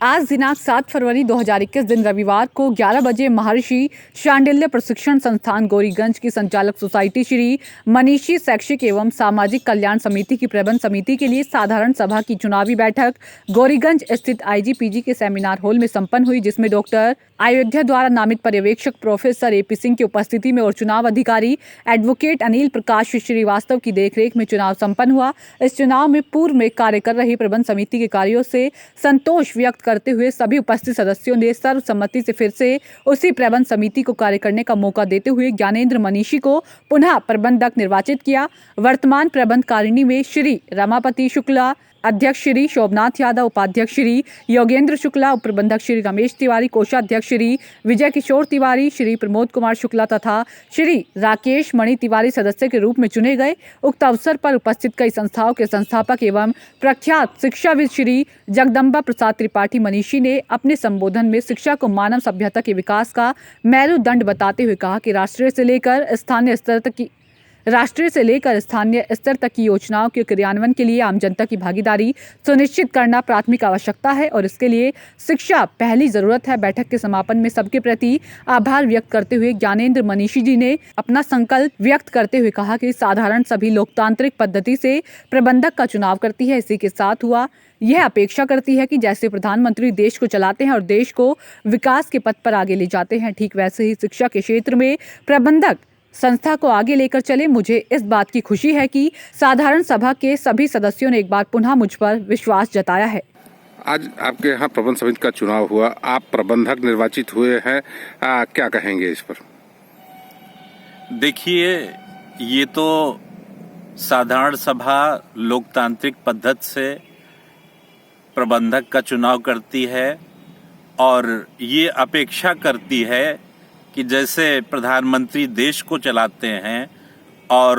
आज दिनांक 7 फरवरी 2021 दिन रविवार को 11 बजे महर्षि शांडिल्य प्रशिक्षण संस्थान गौरीगंज की संचालक सोसाइटी श्री मनीषी शैक्षिक एवं सामाजिक कल्याण समिति की प्रबंध समिति के लिए साधारण सभा की चुनावी बैठक गौरीगंज स्थित आईजीपीजी के सेमिनार हॉल में संपन्न हुई, जिसमें डॉक्टर अयोध्या द्वारा नामित पर्यवेक्षक प्रोफेसर एपी सिंह की उपस्थिति में और चुनाव अधिकारी एडवोकेट अनिल प्रकाश श्रीवास्तव की देखरेख में चुनाव संपन्न हुआ। इस चुनाव में पूर्व में कार्य कर रही प्रबंध समिति के कार्यों से संतोष व्यक्त करते हुए सभी उपस्थित सदस्यों ने सर्वसम्मति से फिर से उसी प्रबंध समिति को कार्य करने का मौका देते हुए ज्ञानेंद्र मनीषी को पुनः प्रबंधक निर्वाचित किया। वर्तमान प्रबंधकारिणी में श्री रमापति शुक्ला, अध्यक्ष श्री शोभनाथ यादव, उपाध्यक्ष श्री योगेंद्र शुक्ला, उप प्रबंधक श्री रमेश तिवारी, कोषाध्यक्ष श्री विजय किशोर तिवारी, श्री प्रमोद कुमार शुक्ला तथा श्री राकेश मणि तिवारी सदस्य के रूप में चुने गए। उक्त अवसर पर उपस्थित कई संस्थाओं के संस्थापक एवं प्रख्यात शिक्षाविद श्री जगदम्बा प्रसाद त्रिपाठी मनीषी ने अपने संबोधन में शिक्षा को मानव सभ्यता के विकास का मेरुदंड बताते हुए कहा कि राष्ट्रीय से लेकर स्थानीय स्तर तक की योजनाओं के क्रियान्वयन के लिए आम जनता की भागीदारी सुनिश्चित करना प्राथमिक आवश्यकता है और इसके लिए शिक्षा पहली जरूरत है। बैठक के समापन में सबके प्रति आभार व्यक्त करते हुए ज्ञानेंद्र मनीषी जी ने अपना संकल्प व्यक्त करते हुए कहा कि साधारण सभी लोकतांत्रिक पद्धति से प्रबंधक का चुनाव करती है। इसी के साथ हुआ यह अपेक्षा करती है कि जैसे प्रधानमंत्री देश को चलाते हैं और देश को विकास के पथ पर आगे ले जाते हैं, ठीक वैसे ही शिक्षा के क्षेत्र में प्रबंधक संस्था को आगे लेकर चले। मुझे इस बात की खुशी है कि साधारण सभा के सभी सदस्यों ने एक बार पुनः मुझ पर विश्वास जताया है। आज आपके यहाँ प्रबंध समिति का चुनाव हुआ, आप प्रबंधक निर्वाचित हुए हैं, क्या कहेंगे इस पर? देखिए, ये तो साधारण सभा लोकतांत्रिक पद्धति से प्रबंधक का चुनाव करती है और ये अपेक्षा करती है कि जैसे प्रधानमंत्री देश को चलाते हैं और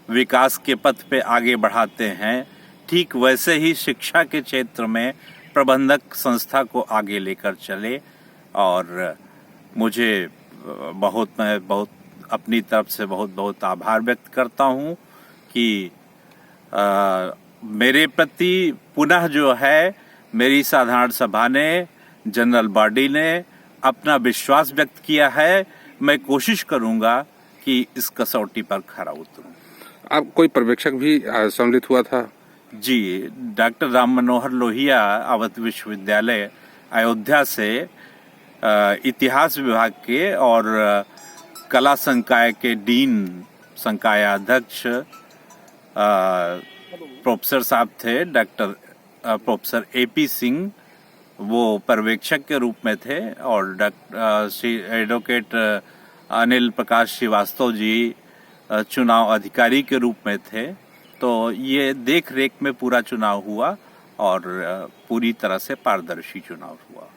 विकास के पथ पे आगे बढ़ाते हैं, ठीक वैसे ही शिक्षा के क्षेत्र में प्रबंधक संस्था को आगे लेकर चले। और मुझे मैं बहुत अपनी तरफ से बहुत आभार व्यक्त करता हूँ कि मेरे प्रति पुनः जो है मेरी साधारण सभा ने, जनरल बॉडी ने अपना विश्वास व्यक्त किया है। मैं कोशिश करूंगा कि इस कसौटी पर खरा उतरूं। आप कोई पर्यवेक्षक भी सम्मिलित हुआ था? जी, डॉक्टर राम मनोहर लोहिया अवध विश्वविद्यालय अयोध्या से इतिहास विभाग के और कला संकाय के डीन संकायाध्यक्ष प्रोफेसर साहब थे, डॉक्टर प्रोफेसर एपी सिंह, वो पर्यवेक्षक के रूप में थे और एडवोकेट अनिल प्रकाश श्रीवास्तव जी चुनाव अधिकारी के रूप में थे। तो ये देख रेख में पूरा चुनाव हुआ और पूरी तरह से पारदर्शी चुनाव हुआ।